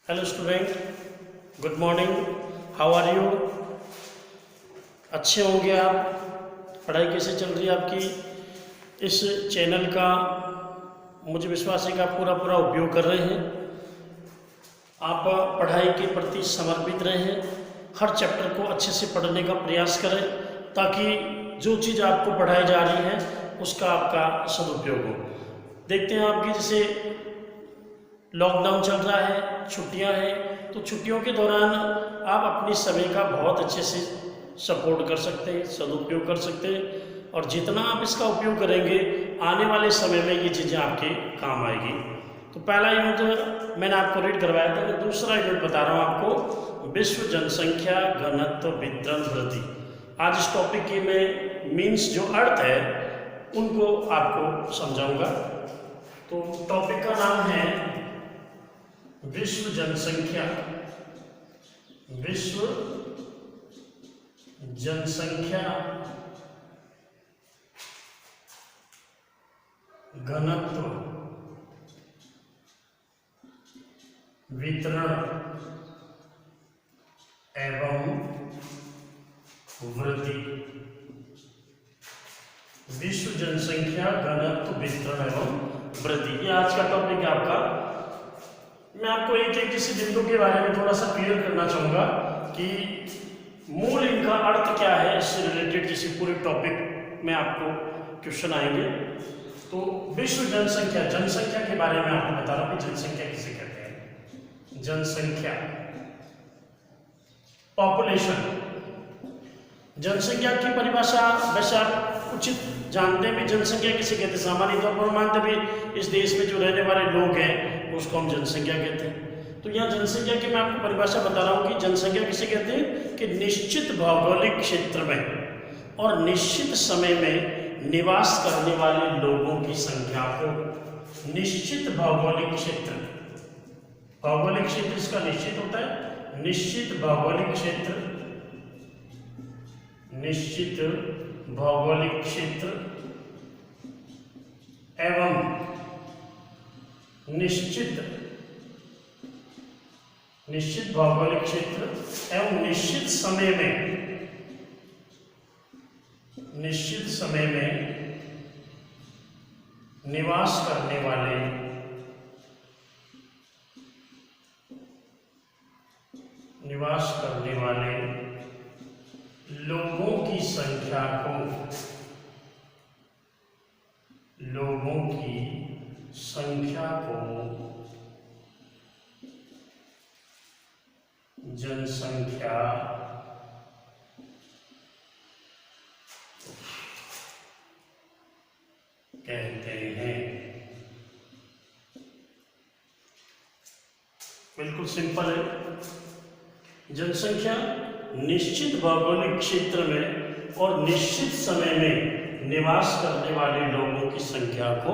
Hello student, good morning. How are you? अच्छे होंगे आप। पढ़ाई कैसे चल रही है आपकी? इस चैनल का मुझे विश्वास है कि आप पूरा पूरा उपयोग कर रहे हैं। आप पढ़ाई के प्रति समर्पित रहें, हर चैप्टर को अच्छे से पढ़ने का प्रयास करें ताकि जो चीज़ आपको पढ़ाई जा रही है उसका आपका सदुपयोग हो। देखते हैं आपकी जैसे लॉकडाउन चल रहा है, छुट्टियां हैं, तो छुट्टियों के दौरान आप अपने समय का बहुत अच्छे से सपोर्ट कर सकते हैं, सदुपयोग कर सकते हैं और जितना आप इसका उपयोग करेंगे आने वाले समय में ये चीज़ें आपके काम आएगी। तो पहला यूनिट मैंने आपको रीड करवाया था, मैं दूसरा यूनिट बता रहा हूँ आपको, विश्व जनसंख्या घनत्व वितरण वृद्धि। आज इस टॉपिक की मैं मीन्स जो अर्थ है उनको आपको समझाऊंगा। तो टॉपिक का नाम है विश्व जनसंख्या, विश्व जनसंख्या घनत्व वितरण एवं वृद्धि। विश्व जनसंख्या घनत्व वितरण एवं वृद्धि, ये आज का टॉपिक है आपका। मैं आपको एक एक किसी बिंदु के बारे में थोड़ा सा क्लियर करना चाहूँगा कि मूल इनका अर्थ क्या है। इससे रिलेटेड किसी पूरे टॉपिक में आपको क्वेश्चन आएंगे। तो विश्व जनसंख्या, जनसंख्या के बारे में आपको बता रहा हूँ कि जनसंख्या किसे कहते हैं। जनसंख्या, पॉपुलेशन। जनसंख्या की परिभाषा वैसे आप उचित जानते हैं भी, जनसंख्या किसे कहते हैं। सामान्य तौर पर मानते भी इस देश में जो रहने वाले लोग हैं उसको हम जनसंख्या कहते हैं। तो यहाँ जनसंख्या की मैं आपको परिभाषा बता रहा हूँ कि जनसंख्या किसे कहते हैं कि निश्चित भौगोलिक क्षेत्र में और निश्चित समय में निवास करने वाले लोगों की संख्या को, निश्चित भौगोलिक क्षेत्र, भौगोलिक क्षेत्र इसका निश्चित होता है, निश्चित भौगोलिक क्षेत्र, निश्चित भौगोलिक क्षेत्र एवं निश्चित भौगोलिक क्षेत्र एवं निश्चित समय में निवास करने वाले लोगों की संख्या को जनसंख्या कहते हैं। बिल्कुल सिंपल है। जनसंख्या निश्चित भौगोलिक क्षेत्र में और निश्चित समय में निवास करने वाले लोगों की संख्या को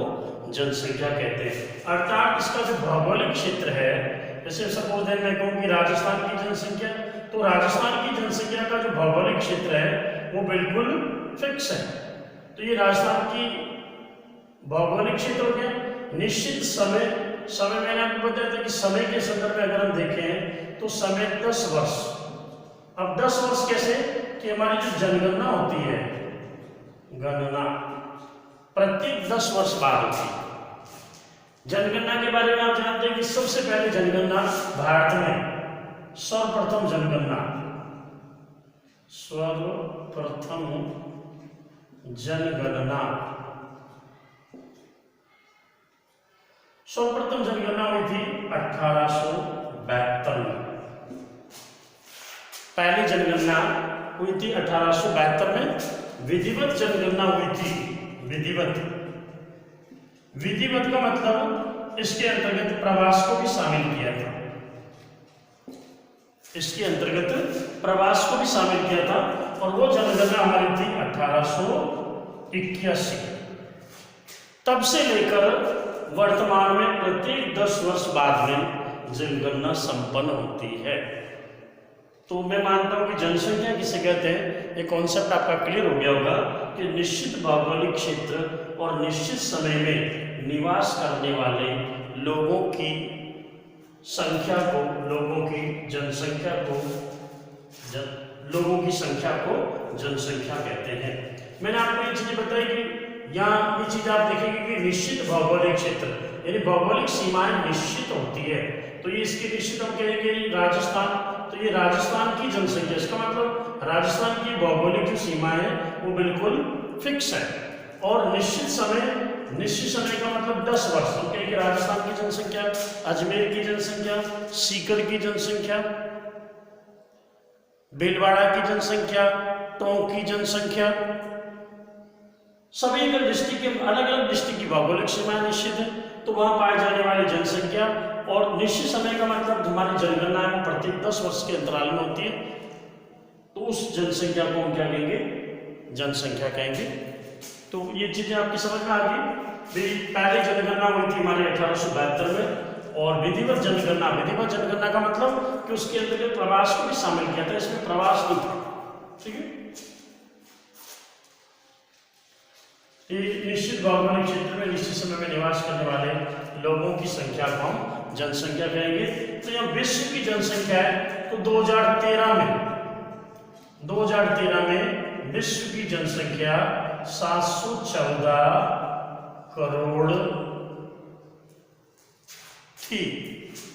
जनसंख्या कहते हैं। अर्थात इसका जो भौगोलिक क्षेत्र है, जैसे सपोज मैं कहूँ कि राजस्थान की जनसंख्या, तो राजस्थान की जनसंख्या का जो भौगोलिक क्षेत्र है वो बिल्कुल फिक्स है। तो ये राजस्थान की भौगोलिक क्षेत्र हो गया। निश्चित समय मैंने आपको बताया था कि समय के संदर्भ में अगर हम देखें तो समय 10 वर्ष। अब 10 वर्ष कैसे कि हमारी जो जनगणना होती है, गणना प्रत्येक 10 वर्ष बाद होती है। जनगणना के बारे में आप जानते हैं कि सबसे पहले जनगणना भारत में सर्वप्रथम जनगणना हुई थी 1872 में। पहली जनगणना हुई थी 1872 में। विधिवत जनगणना हुई थी, विधिवत का मतलब इसके अंतर्गत प्रवास को भी शामिल किया था, इसके अंतर्गत प्रवास को भी शामिल किया था। और वो जनगणना हमारी थी 1881। तब से लेकर वर्तमान में प्रत्येक 10 वर्ष बाद में जनगणना संपन्न होती है। तो मैं मानता हूं कि जनसंख्या किसे कहते हैं, ये कॉन्सेप्ट आपका क्लियर हो गया होगा कि निश्चित भौगोलिक क्षेत्र और निश्चित समय में निवास करने वाले लोगों की संख्या को, लोगों की जनसंख्या को, लोगों की संख्या को जनसंख्या कहते हैं। मैंने आपको ये चीजें बताई कि यहाँ ये चीज आप देखेंगे कि निश्चित भौगोलिक क्षेत्र यानी भौगोलिक सीमाएं निश्चित होती है, तो ये इसकी निश्चित हम कहेंगे राजस्थान, तो ये राजस्थान की जनसंख्या, इसका मतलब राजस्थान की भौगोलिक जो सीमाएं है वो बिल्कुल फिक्स है। और निश्चित समय का मतलब 10 वर्ष, हम कहेंगे राजस्थान की जनसंख्या, अजमेर की जनसंख्या, सीकर की जनसंख्या, भीलवाड़ा की जनसंख्या, टोंक की जनसंख्या, सभी अगर डिस्ट्रिक्ट के अलग अलग डिस्ट्रिक्ट की भौगोलिक सीमाएं निश्चित है तो वहां पाए जाने वाली जनसंख्या, और निश्चित समय का मतलब हमारी जनगणना है प्रत्येक 10 वर्ष के अंतराल में होती है, तो उस जनसंख्या को हम क्या कहेंगे, जनसंख्या कहेंगे। तो ये चीजें आपकी समझ में आ गई। पहले जनगणना हुई थी हमारे 1872 में, और विधिवत जनगणना का मतलब कि उसके अंतर्गत प्रवास को भी शामिल किया था, इसमें प्रवास नहीं था, ठीक है। निश्चित भौगोलिक क्षेत्र में निश्चित समय में निवास करने वाले लोगों की संख्या को हम जनसंख्या कहेंगे। तो यहाँ विश्व की जनसंख्या है, तो 2013 में विश्व की जनसंख्या 714 करोड़ थी।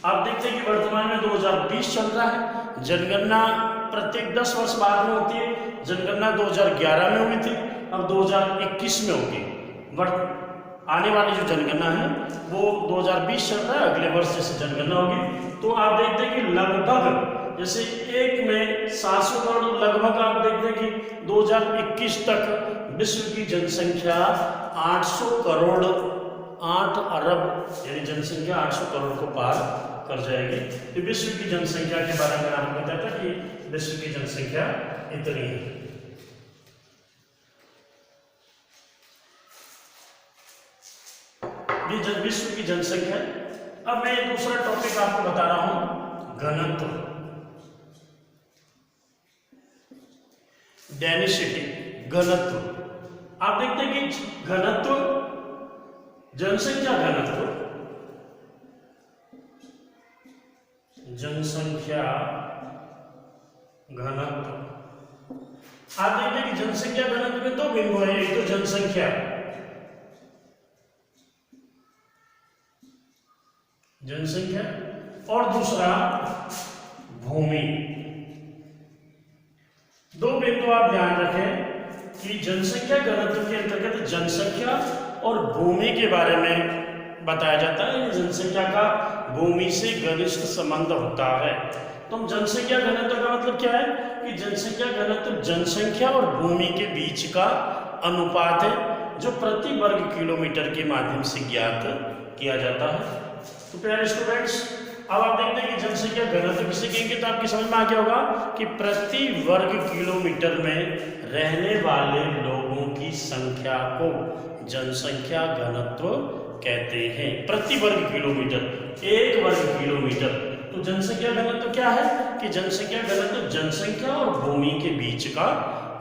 आप देखते हैं कि वर्तमान में 2020 चल रहा है, जनगणना प्रत्येक 10 वर्ष बाद में होती है, जनगणना 2011 में हुई थी, अब 2021 में होगी। आने वाली जो जनगणना है वो 2020 चल रहा है, अगले वर्ष जैसे जनगणना होगी। तो आप देखते हैं कि लगभग जैसे एक में 700 करोड़, लगभग आप देखते हैं कि 2021 तक विश्व की जनसंख्या 800 करोड़, 8 अरब यानी जनसंख्या 800 करोड़ को पार कर जाएगी। तो विश्व की जनसंख्या के बारे में आपको बताया था कि विश्व की जनसंख्या इतनी है। ये विश्व की जनसंख्या। अब मैं दूसरा टॉपिक आपको बता रहा हूं, घनत्व, डेंसिटी, घनत्व। आप देखते हैं कि घनत्व, जनसंख्या घनत्व, जनसंख्या घनत्व। आप देखते हैं कि जनसंख्या घनत्व में दो बिंदु है, एक तो जनसंख्या, और दूसरा भूमि। दो बिंदु आप ध्यान रखें कि जनसंख्या घनत्व के अंतर्गत जनसंख्या और भूमि के बारे में बताया जाता है। जनसंख्या का भूमि से घनिष्ठ संबंध होता है। तो जनसंख्या घनत्व का मतलब क्या है कि जनसंख्या घनत्व जनसंख्या और भूमि के बीच का अनुपात है, जो प्रति वर्ग किलोमीटर के माध्यम से ज्ञात किया जाता है। तो प्यारे स्टूडेंट्स, अब आप देखते हैं कि जनसंख्या घनत्व किसे कहेंगे, तो आपकी समझ में आ गया होगा कि प्रति वर्ग किलोमीटर में रहने वाले लोगों की संख्या को जनसंख्या घनत्व कहते हैं। प्रति वर्ग किलोमीटर, 1 वर्ग किलोमीटर। तो जनसंख्या घनत्व क्या है कि जनसंख्या घनत्व जनसंख्या और भूमि के बीच का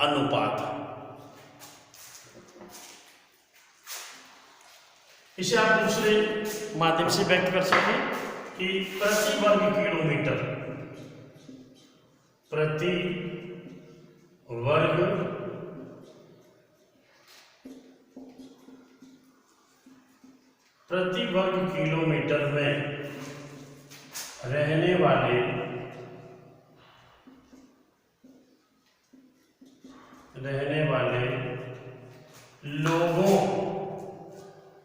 अनुपात है। इसे आप दूसरे माध्यम से व्यक्त कर सकते हैं कि प्रति वर्ग किलोमीटर, प्रति वर्ग किलोमीटर में रहने वाले लोगों की संख्या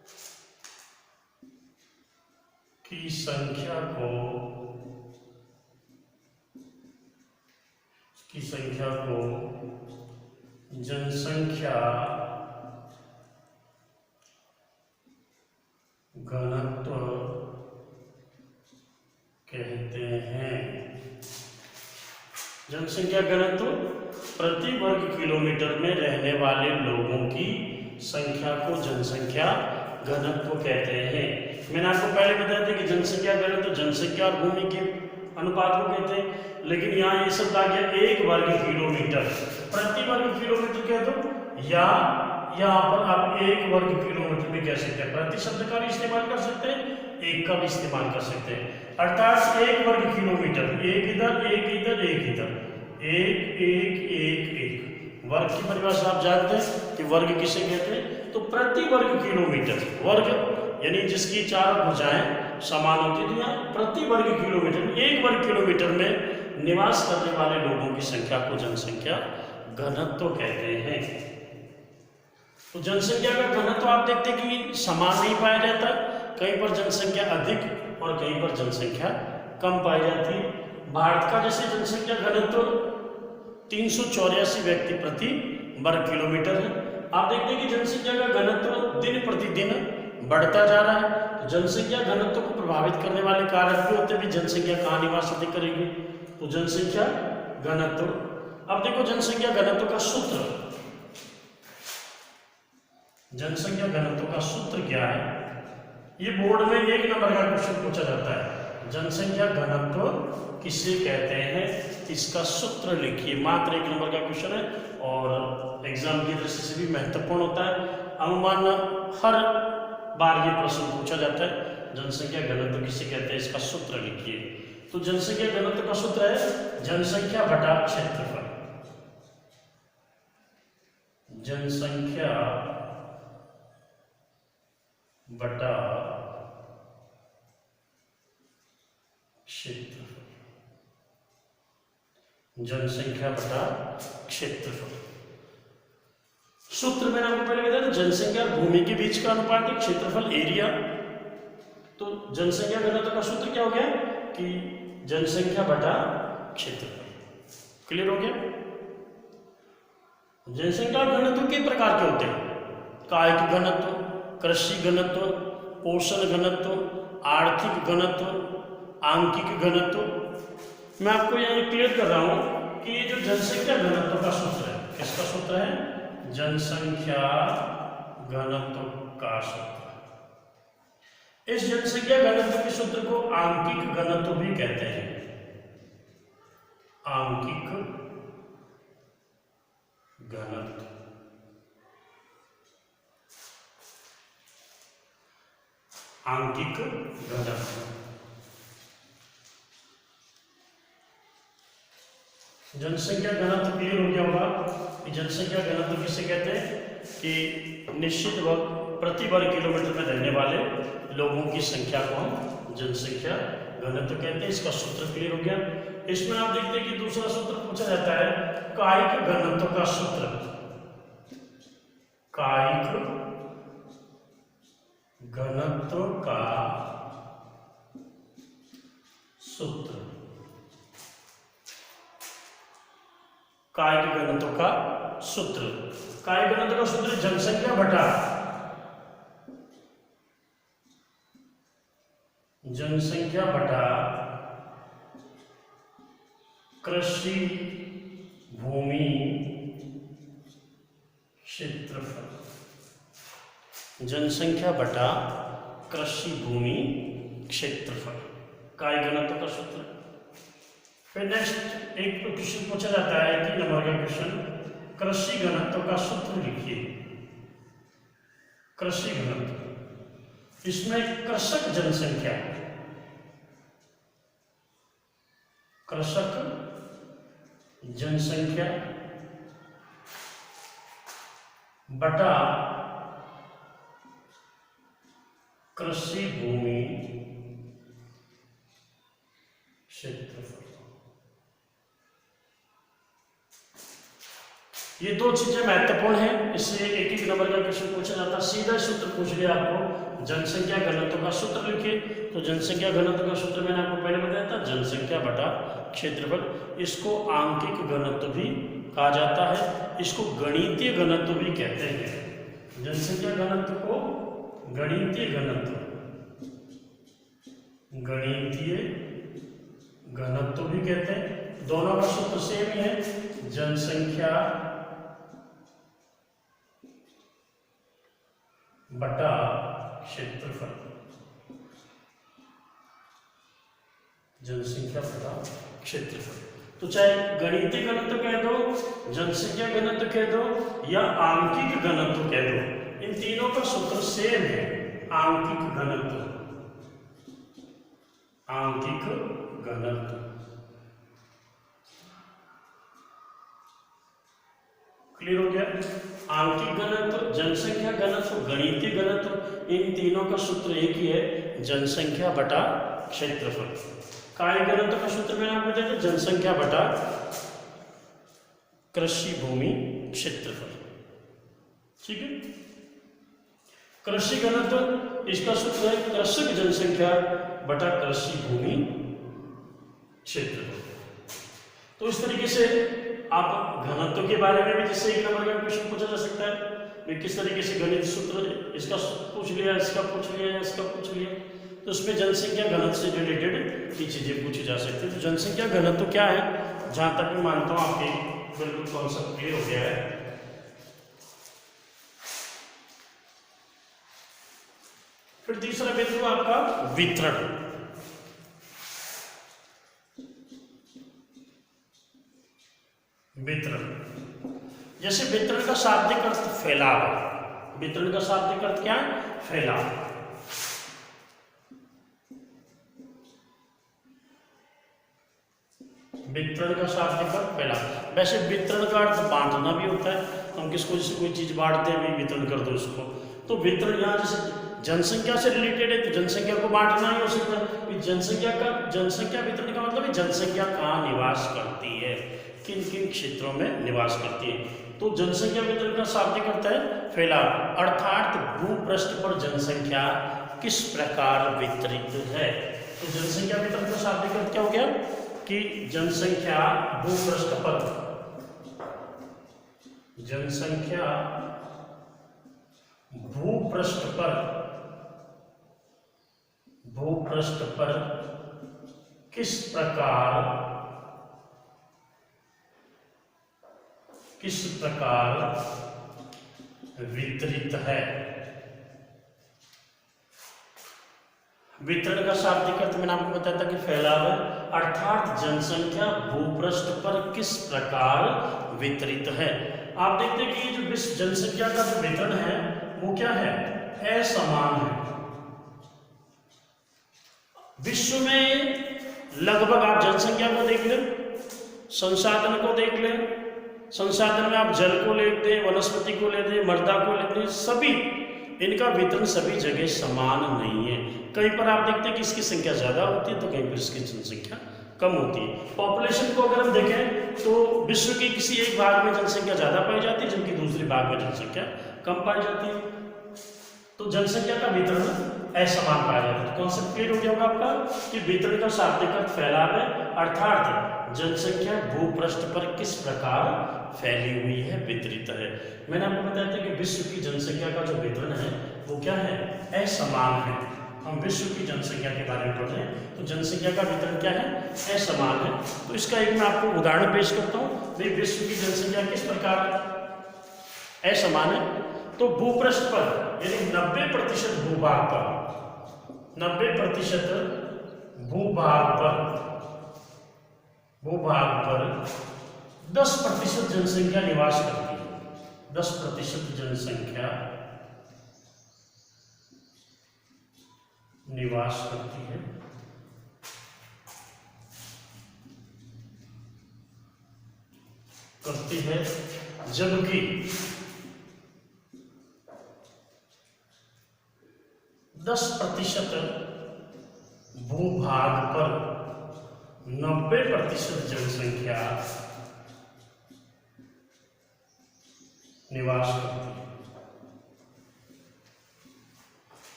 को जनसंख्या घनत्व कहते हैं। जनसंख्या घनत्व प्रति वर्ग किलोमीटर में रहने वाले लोगों की संख्या को जनसंख्या घनत्व कहते हैं। मैंने आपको पहले बताया था कि जनसंख्या घनत्व जनसंख्या और भूमि के अनुपात को कहते हैं, लेकिन यहाँ ये शब्द आ गया 1 वर्ग किलोमीटर। प्रति वर्ग किलोमीटर कह दो, या यहाँ पर आप 1 वर्ग किलोमीटर भी कह सकते हैं, प्रति शब्द का भी इस्तेमाल कर सकते हैं 1 का भी इस्तेमाल कर सकते हैं। अर्थात 1 वर्ग किलोमीटर, एक इधर एक इधर एक इधर, 1 1 1 1। वर्ग की परिभाषा आप जानते हैं कि वर्ग किसे कहते हैं, तो प्रति वर्ग किलोमीटर, वर्ग यानी जिसकी 4 भुजाएं समान होती थी, यहाँ प्रति वर्ग किलोमीटर, 1 वर्ग किलोमीटर में निवास करने वाले लोगों की संख्या को जनसंख्या घनत्व कहते हैं। तो जनसंख्या का घनत्व आप देखते हैं कि समान नहीं पाया जाता, कहीं पर जनसंख्या अधिक और कहीं पर जनसंख्या कम पाई जाती है। भारत का जैसे जनसंख्या घनत्व 384 व्यक्ति प्रति वर्ग किलोमीटर है। आप देखते हैं कि जनसंख्या का घनत्व दिन प्रतिदिन बढ़ता जा रहा है। तो जनसंख्या घनत्व को प्रभावित करने वाले कारक भी होते हैं, भी जनसंख्या कहाँ निवास अधिक करेगी, तो जनसंख्या घनत्व। अब देखो जनसंख्या घनत्व का सूत्र, जनसंख्या घनत्व का सूत्र क्या है, ये बोर्ड में 1 नंबर का क्वेश्चन पूछा जाता है। जनसंख्या घनत्व किसे कहते हैं, इसका सूत्र लिखिए। मात्र 1 नंबर का क्वेश्चन है और एग्जाम की दृष्टि से भी महत्वपूर्ण होता है। अनुमान हर बार ये प्रश्न पूछा जाता है, जनसंख्या घनत्व किसे कहते हैं, इसका सूत्र लिखिए। तो जनसंख्या घनत्व का सूत्र है जनसंख्या बटा क्षेत्रफल। जनसंख्या बटा क्षेत्रफल, जनसंख्या बटा क्षेत्रफल। सूत्र मैंने आपको पहले बताया था, जनसंख्या और भूमि के बीच का अनुपात है, क्षेत्रफल एरिया। तो जनसंख्या घनत्व का सूत्र क्या हो गया कि जनसंख्या बटा क्षेत्रफल। क्लियर हो गया। जनसंख्या घनत्व के प्रकार के होते हैं, कायिक घनत्व, कृषि घनत्व, पोषण घनत्व, आर्थिक घनत्व, आंकिक घनत्व। मैं आपको यहाँ क्लियर कर रहा हूं कि ये जो जनसंख्या घनत्व का सूत्र है, किसका सूत्र है, जनसंख्या घनत्व का सूत्र। इस जनसंख्या घनत्व के सूत्र को आंकिक घनत्व भी कहते हैं। आंकिक घनत्व, आंकिक घनत्व। जनसंख्या घनत्व क्लियर हो गया होगा। जनसंख्या घनत्व किसे कहते हैं कि निश्चित प्रति वर्ग किलोमीटर में रहने वाले लोगों की संख्या को हम जनसंख्या घनत्व कहते हैं। इसका सूत्र क्लियर हो गया। इसमें आप देखते हैं कि दूसरा सूत्र पूछा जाता है कायिक घनत्व का सूत्र। कायिक घनत्व का सूत्र, कायिक घनत्व का सूत्र। कायिक घनत्व का सूत्र जनसंख्या बटा कृषि भूमि क्षेत्रफल। जनसंख्या बटा कृषि भूमि क्षेत्रफल, कायिक घनत्व का सूत्र। फिर नेक्स्ट एक क्वेश्चन पूछा जाता है 3 नंबर का क्वेश्चन, कृषि घनत्व का सूत्र लिखिए। कृषि घनत्व, इसमें कृषक जनसंख्या, कृषक जनसंख्या बटा कृषि भूमि क्षेत्रफल। ये 2 चीजें महत्वपूर्ण हैं, इससे एक एक नंबर का क्वेश्चन पूछा जाता है। सीधा सूत्र पूछ लिया आपको, जनसंख्या घनत्व का सूत्र लिखिए। तो जनसंख्या घनत्व का सूत्र मैंने आपको पहले बताया था, जनसंख्या बटा क्षेत्रफल। इसको आंकिक घनत्व भी कहा जाता है, इसको गणितीय घनत्व भी कहते हैं। जनसंख्या घनत्व को गणितीय घनत्व, गणितीय घनत्व भी कहते हैं। दोनों का सूत्र सेम ही है, जनसंख्या बटा क्षेत्रफल। जनसंख्या बटा क्षेत्रफल। तो चाहे गणितीय घनत्व कह दो, जनसंख्या घनत्व कह दो या आंकिक घनत्व कह दो, इन तीनों का सूत्र सेम है, आंकिक घनत्व। आंकिक घनत्व। क्लियर हो गया? आंकिक घनत्व, जनसंख्या घनत्व, गणितीय घनत्व, इन तीनों का सूत्र एक ही है, जनसंख्या बटा क्षेत्रफल। काय घनत्व का सूत्र मैंने आपको बताया था, जनसंख्या बटा कृषि भूमि क्षेत्रफल। ठीक है? कृषि घनत्व, इसका सूत्र है कृषक जनसंख्या बटा कृषि भूमि क्षेत्रफल। तो इस तरीके से आप घनत्व के बारे में भी जिससे 1 नंबर का क्वेश्चन पूछा जा सकता है, वे किस तरीके से गणित सूत्र, इसका पूछ लिया, इसका पूछ लिया, इसका पूछ लिया, तो उसमें जनसंख्या घनत्व से रिलेटेड की चीजें पूछी जा सकती है। तो जनसंख्या घनत्व क्या है, जहां तक मैं मानता हूं आपके बिल्कुल कॉन्सेप्ट क्लियर हो गया है। फिर तीसरा बिंदु आपका वितरण। वितरण, जैसे वितरण का शाब्दिक अर्थ फैलाव, वितरण का शाब्दिक अर्थ क्या है, फैलाव। वितरण का शाब्दिक अर्थ फैलाव। वैसे वितरण का अर्थ बांटना भी होता है, हम किसको जैसे कोई चीज बांटते हैं, भी वितरण कर दो उसको, तो वितरण यहाँ जैसे जनसंख्या से रिलेटेड है, तो जनसंख्या को बांटना ही हो सकता है। जनसंख्या वितरण का मतलब है जनसंख्या कहाँ निवास करती है, किन किन क्षेत्रों में निवास करती है। तो जनसंख्या वितरण का शाब्दिक अर्थ है फैलाव, अर्थात भूपृष्ठ पर जनसंख्या किस प्रकार वितरित है। तो जनसंख्या वितरण का शाब्दिक अर्थ क्या हो गया कि जनसंख्या भूपृष्ठ पर, जनसंख्या भूपृष्ठ पर किस प्रकार वितरित है। वितरण का शाब्दिक अर्थ मैंने आपको बताया था कि फैलाव है, अर्थात जनसंख्या भूपृष्ठ पर किस प्रकार वितरित है। आप देखते हैं कि जो विश्व जनसंख्या का जो वितरण है वो क्या है, असमान है। विश्व में लगभग आप जनसंख्या को देख लें, संसाधन को देख लें, संसाधन में आप जल को ले लें, वनस्पति को ले लें, मृदा को ले लें, सभी इनका वितरण सभी जगह समान नहीं है। कहीं पर आप देखते हैं कि इसकी संख्या ज्यादा होती है, तो कहीं पर इसकी जनसंख्या कम होती है। पॉपुलेशन को अगर हम देखें तो विश्व के किसी एक भाग में जनसंख्या ज्यादा पाई जाती है, जबकि दूसरे भाग में जनसंख्या कम पाई जाती है। तो जनसंख्या का वितरण असमान पाया जाता है। कॉन्सेप्ट क्लियर हो गया होगा आपका कि वितरण का शाब्दिक अर्थ फैलाव है, अर्थात जनसंख्या भूपृष्ठ पर किस प्रकार फैली हुई है, वितरित है। मैंने आपको बताया था कि विश्व की जनसंख्या का जो वितरण है वो क्या है, असमान है। हम विश्व की जनसंख्या के बारे में पढ़ रहे हैं, तो जनसंख्या का वितरण क्या है, असमान है। तो इसका एक मैं आपको उदाहरण पेश करता हूँ। भाई विश्व की जनसंख्या किस प्रकार असमान है, तो भूपृष्ठ पर यानी 90% भूभाग पर, 90% भूभाग पर 10% जनसंख्या निवास करती है। 10% जनसंख्या निवास करती है। जबकि 10% भूभाग पर 90% जनसंख्या निवास करती है।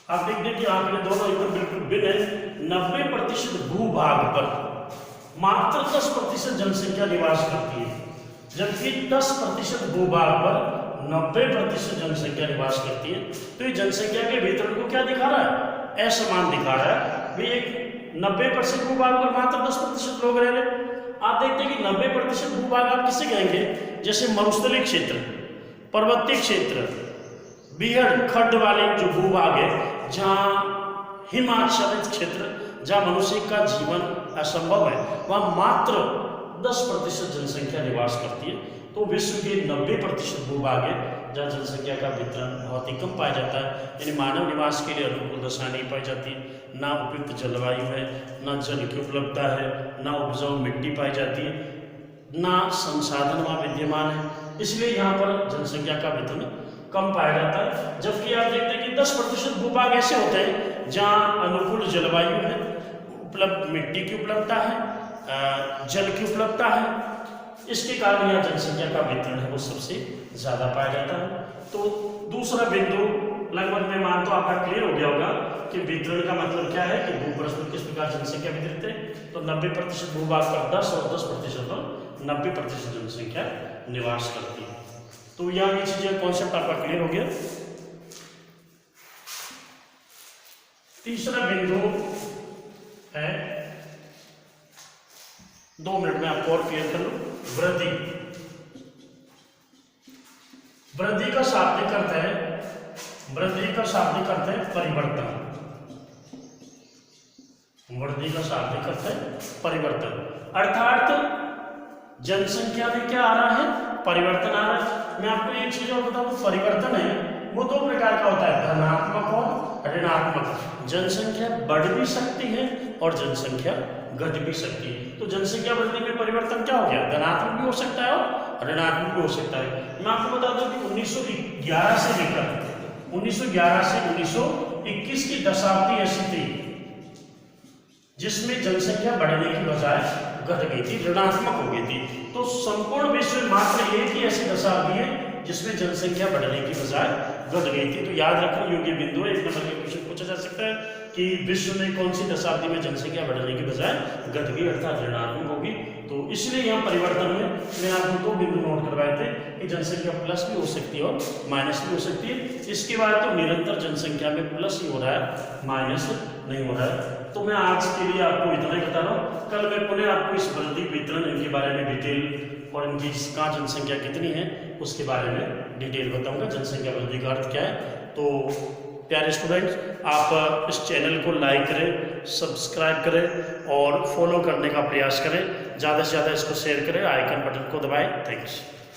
आप देखते हैं कि आंकड़े दोनों एकदम बिल्कुल भिन्न है। 90% भूभाग पर मात्र 10% जनसंख्या निवास करती है, जबकि 10% भूभाग पर 90% जनसंख्या निवास करती है। तो ये जनसंख्या के वितरण को क्या दिखा रहा है, असमान दिखा रहा है। भाई एक 90% भूभाग पर मात्र 10% लोग रह रहे। आप देखते हैं कि 90% भूभाग आप किसे कहेंगे, जैसे मरुस्थलीय क्षेत्र, पर्वतीय क्षेत्र, बीहड़ खड्ड वाले जो भूभाग है, जहाँ हिमाच्छादित क्षेत्र, जहाँ मनुष्य का जीवन असंभव है, वहाँ मात्र 10% जनसंख्या निवास करती है। तो विश्व के 90% भूभाग है जहाँ जनसंख्या का वितरण बहुत ही कम पाया जाता है, यानी मानव निवास के लिए अनुकूल दशा नहीं पाई जाती, ना उपयुक्त जलवायु है, ना जल की उपलब्धता है, ना उपजाऊ मिट्टी पाई जाती है, ना संसाधन वहाँ विद्यमान है, इसलिए यहाँ पर जनसंख्या का वितरण कम पाया जाता है। जबकि आप देखते हैं कि 10% भूभाग ऐसे होते हैं जहाँ अनुकूल जलवायु है, उपलब्ध मिट्टी की उपलब्धता है, जल की उपलब्धता है, इसके कारण यहाँ जनसंख्या का वितरण है वो सबसे ज़्यादा पाया जाता है। तो दूसरा बिंदु लगभग मैं मानता हूँ आपका क्लियर हो गया होगा कि वितरण का मतलब क्या है कि भूपृष्ठ पर किस प्रकार जनसंख्या वितरित है। तो 90% भूभाग पर 10 और 10% पर 90% जनसंख्या निवास करती है। तो यहाँ ये चीजें कॉन्सेप्ट आपका क्लियर हो गया। तीसरा बिंदु है, 2 मिनट में आपको और क्लियर कर लूं, वृद्धि। वृद्धि का शाब्दिक अर्थ है, वृद्धि का शाब्दिक अर्थ है परिवर्तन। वृद्धि का शाब्दिक अर्थ है परिवर्तन, अर्थात जनसंख्या में क्या आ रहा है, परिवर्तन आ रहा है। मैं आपको एक चीज और बताऊं, परिवर्तन है वो 2 प्रकार का होता है, धनात्मक और ऋणात्मक। जनसंख्या बढ़ भी सकती है और जनसंख्या घट भी सकती है। तो जनसंख्या बढ़ने में परिवर्तन क्या हो गया, धनात्मक भी हो सकता है और ऋणात्मक भी हो सकता है। मैं आपको बता दूं कि 1911 से लेकर 1911 से 1921 की दशाब्दी ऐसी थी जिसमें जनसंख्या बढ़ने की बजाय घट गई थी, ऋणात्मक हो गई थी। तो संपूर्ण विश्व में मात्र एक ही ऐसी दशाब्दी है जिसमें जनसंख्या बढ़ने की बजाय घट गई थी। तो याद रखने योग्य बिंदु है, 1 नंबर के क्वेश्चन पूछा जा सकता है कि विश्व में कौन सी दशाब्दी में जनसंख्या बढ़ने की बजाय घट गई अर्थात ऋणात्मक होगी। तो इसलिए यहाँ परिवर्तन में मैंने आपको 2 बिंदु नोट करवाए थे कि जनसंख्या प्लस भी हो सकती है और माइनस भी हो सकती है। इसके बाद तो निरंतर जनसंख्या में प्लस ही हो रहा है, माइनस नहीं हो रहा है। तो मैं आज के लिए आपको इतना ही बता रहा हूँ। कल मैं पुनः आपको इस वृद्धि वितरण इनके बारे में डिटेल और इनकी कहाँ जनसंख्या कितनी है उसके बारे में डिटेल बताऊंगा, जनसंख्या वृद्धि का अर्थ क्या है। तो प्यारे स्टूडेंट्स, आप इस चैनल को लाइक करें, सब्सक्राइब करें और फॉलो करने का प्रयास करें, ज़्यादा से ज़्यादा इसको शेयर करें, आइकन बटन को दबाएं। थैंक्स।